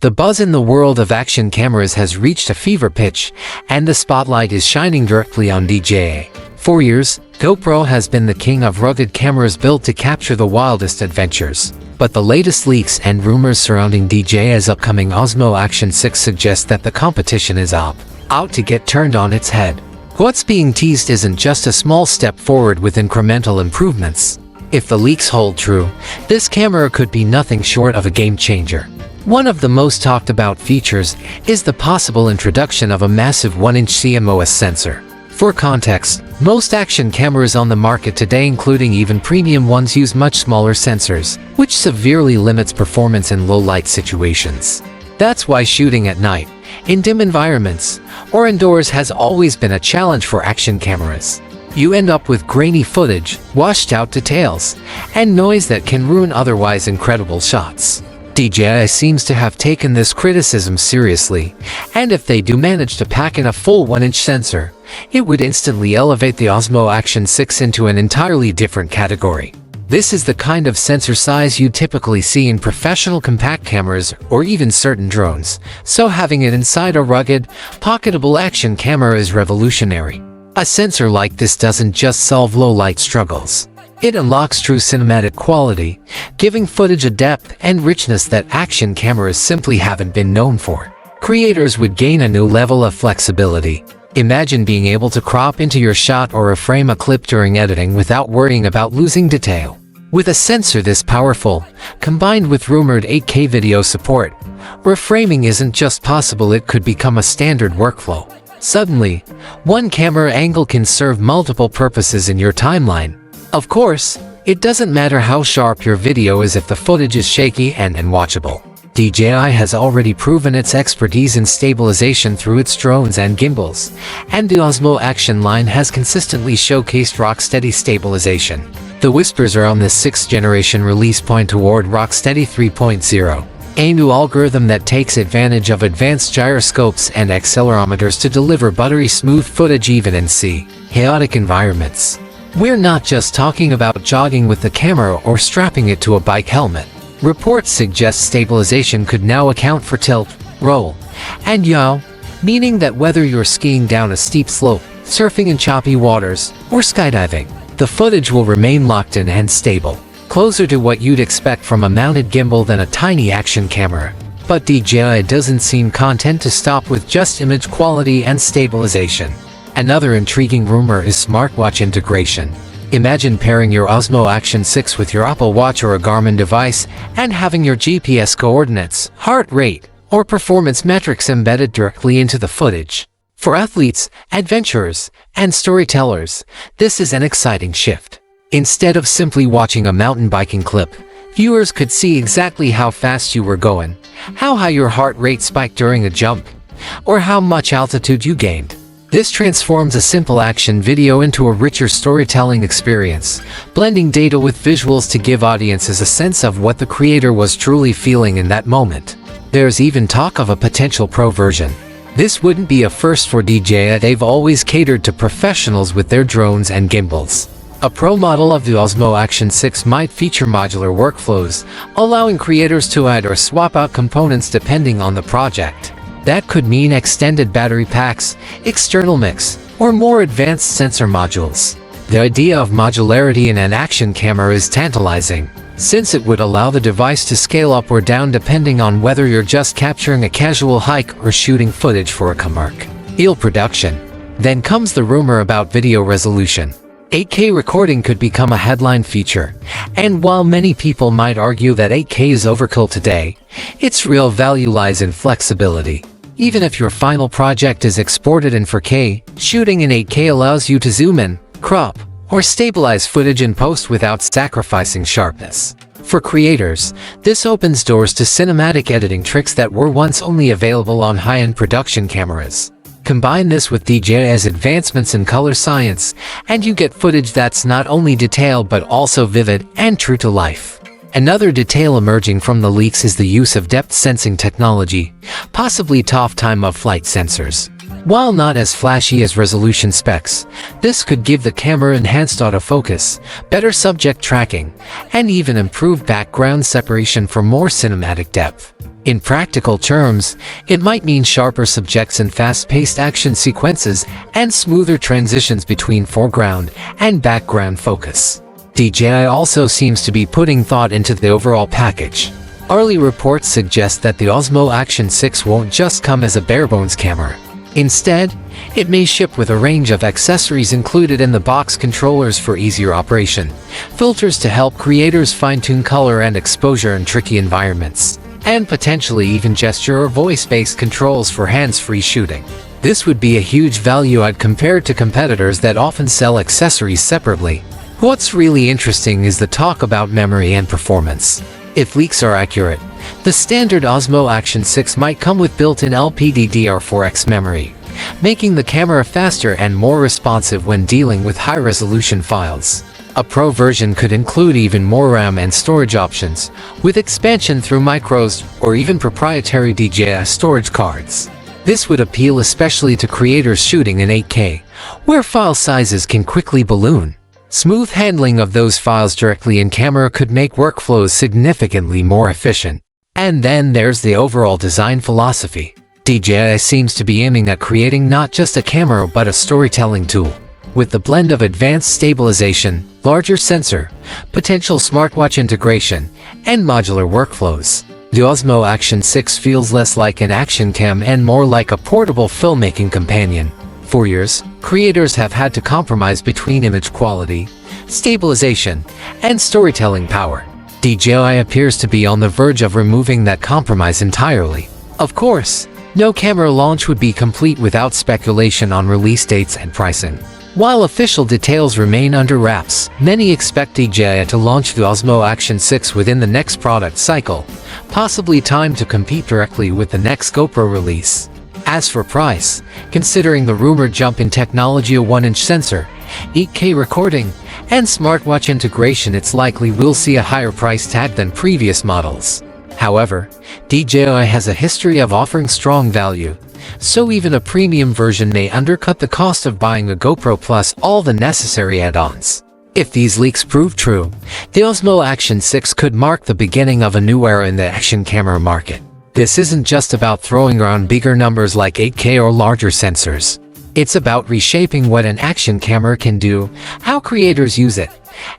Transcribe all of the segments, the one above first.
The buzz in the world of action cameras has reached a fever pitch, and the spotlight is shining directly on DJI. For years, GoPro has been the king of rugged cameras built to capture the wildest adventures. But the latest leaks and rumors surrounding DJI's upcoming Osmo Action 6 suggest that the competition is out to get turned on its head. What's being teased isn't just a small step forward with incremental improvements. If the leaks hold true, this camera could be nothing short of a game changer. One of the most talked about features is the possible introduction of a massive 1-inch CMOS sensor. For context, most action cameras on the market today, including even premium ones, use much smaller sensors, which severely limits performance in low-light situations. That's why shooting at night, in dim environments, or indoors has always been a challenge for action cameras. You end up with grainy footage, washed-out details, and noise that can ruin otherwise incredible shots. DJI seems to have taken this criticism seriously, and if they do manage to pack in a full 1-inch sensor, it would instantly elevate the Osmo Action 6 into an entirely different category. This is the kind of sensor size you typically see in professional compact cameras or even certain drones, so having it inside a rugged, pocketable action camera is revolutionary. A sensor like this doesn't just solve low-light struggles. It unlocks true cinematic quality, giving footage a depth and richness that action cameras simply haven't been known for. Creators would gain a new level of flexibility. Imagine being able to crop into your shot or reframe a clip during editing without worrying about losing detail. With a sensor this powerful, combined with rumored 8K video support, reframing isn't just possible, it could become a standard workflow. Suddenly, one camera angle can serve multiple purposes in your timeline. Of course, it doesn't matter how sharp your video is if the footage is shaky and unwatchable. DJI has already proven its expertise in stabilization through its drones and gimbals, and the Osmo Action line has consistently showcased rock-steady stabilization. The whispers are on this 6th generation release point toward Rocksteady 3.0, a new algorithm that takes advantage of advanced gyroscopes and accelerometers to deliver buttery smooth footage even in chaotic environments. We're not just talking about jogging with the camera or strapping it to a bike helmet. Reports suggest stabilization could now account for tilt, roll, and yaw, meaning that whether you're skiing down a steep slope, surfing in choppy waters, or skydiving, the footage will remain locked in and stable, closer to what you'd expect from a mounted gimbal than a tiny action camera. But DJI doesn't seem content to stop with just image quality and stabilization. Another intriguing rumor is smartwatch integration. Imagine pairing your Osmo Action 6 with your Apple Watch or a Garmin device and having your GPS coordinates, heart rate, or performance metrics embedded directly into the footage. For athletes, adventurers, and storytellers, this is an exciting shift. Instead of simply watching a mountain biking clip, viewers could see exactly how fast you were going, how high your heart rate spiked during a jump, or how much altitude you gained. This transforms a simple action video into a richer storytelling experience, blending data with visuals to give audiences a sense of what the creator was truly feeling in that moment. There's even talk of a potential pro version. This wouldn't be a first for DJI. They've always catered to professionals with their drones and gimbals. A pro model of the Osmo Action 6 might feature modular workflows, allowing creators to add or swap out components depending on the project. That could mean extended battery packs, external mix, or more advanced sensor modules. The idea of modularity in an action camera is tantalizing, since it would allow the device to scale up or down depending on whether you're just capturing a casual hike or shooting footage for a commercial production. Then comes the rumor about video resolution. 8K recording could become a headline feature, and while many people might argue that 8K is overkill today, its real value lies in flexibility. Even if your final project is exported in 4K, shooting in 8K allows you to zoom in, crop, or stabilize footage in post without sacrificing sharpness. For creators, this opens doors to cinematic editing tricks that were once only available on high-end production cameras. Combine this with DJI's advancements in color science, and you get footage that's not only detailed but also vivid and true to life. Another detail emerging from the leaks is the use of depth sensing technology, possibly time-of-flight sensors. While not as flashy as resolution specs, this could give the camera enhanced autofocus, better subject tracking, and even improved background separation for more cinematic depth. In practical terms, it might mean sharper subjects and fast-paced action sequences and smoother transitions between foreground and background focus. DJI also seems to be putting thought into the overall package. Early reports suggest that the Osmo Action 6 won't just come as a bare-bones camera. Instead, it may ship with a range of accessories included in the box: controllers for easier operation, filters to help creators fine-tune color and exposure in tricky environments, and potentially even gesture or voice-based controls for hands-free shooting. This would be a huge value add compared to competitors that often sell accessories separately. What's really interesting is the talk about memory and performance. If leaks are accurate, the standard Osmo Action 6 might come with built-in LPDDR4X memory, making the camera faster and more responsive when dealing with high-resolution files. A Pro version could include even more RAM and storage options, with expansion through micros or even proprietary DJI storage cards. This would appeal especially to creators shooting in 8K, where file sizes can quickly balloon. Smooth handling of those files directly in camera could make workflows significantly more efficient. And then there's the overall design philosophy. DJI seems to be aiming at creating not just a camera but a storytelling tool. With the blend of advanced stabilization, larger sensor, potential smartwatch integration, and modular workflows, the Osmo Action 6 feels less like an action cam and more like a portable filmmaking companion. For years, creators have had to compromise between image quality, stabilization, and storytelling power. DJI appears to be on the verge of removing that compromise entirely. Of course, no camera launch would be complete without speculation on release dates and pricing. While official details remain under wraps, many expect DJI to launch the Osmo Action 6 within the next product cycle, possibly timed to compete directly with the next GoPro release. As for price, considering the rumored jump in technology, a 1-inch sensor, 8K recording, and smartwatch integration, it's likely we'll see a higher price tag than previous models. However, DJI has a history of offering strong value, so even a premium version may undercut the cost of buying a GoPro plus all the necessary add-ons. If these leaks prove true, the Osmo Action 6 could mark the beginning of a new era in the action camera market. This isn't just about throwing around bigger numbers like 8K or larger sensors. It's about reshaping what an action camera can do, how creators use it,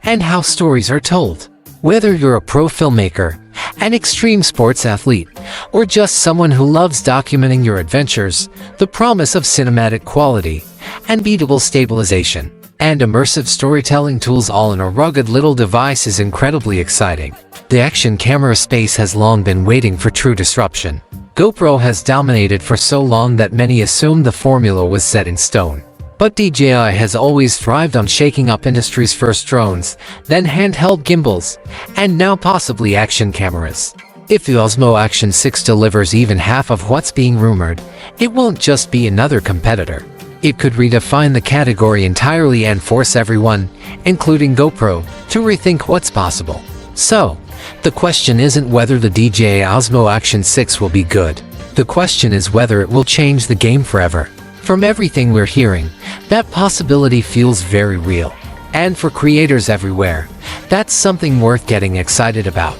and how stories are told. Whether you're a pro filmmaker, an extreme sports athlete, or just someone who loves documenting your adventures, the promise of cinematic quality, unbeatable stabilization, and immersive storytelling tools all in a rugged little device is incredibly exciting. The action camera space has long been waiting for true disruption. GoPro has dominated for so long that many assumed the formula was set in stone. But DJI has always thrived on shaking up industry's first drones, then handheld gimbals, and now possibly action cameras. If the Osmo Action 6 delivers even half of what's being rumored, it won't just be another competitor. It could redefine the category entirely and force everyone, including GoPro, to rethink what's possible. So, the question isn't whether the DJI Osmo Action 6 will be good. The question is whether it will change the game forever. From everything we're hearing, that possibility feels very real. And for creators everywhere, that's something worth getting excited about.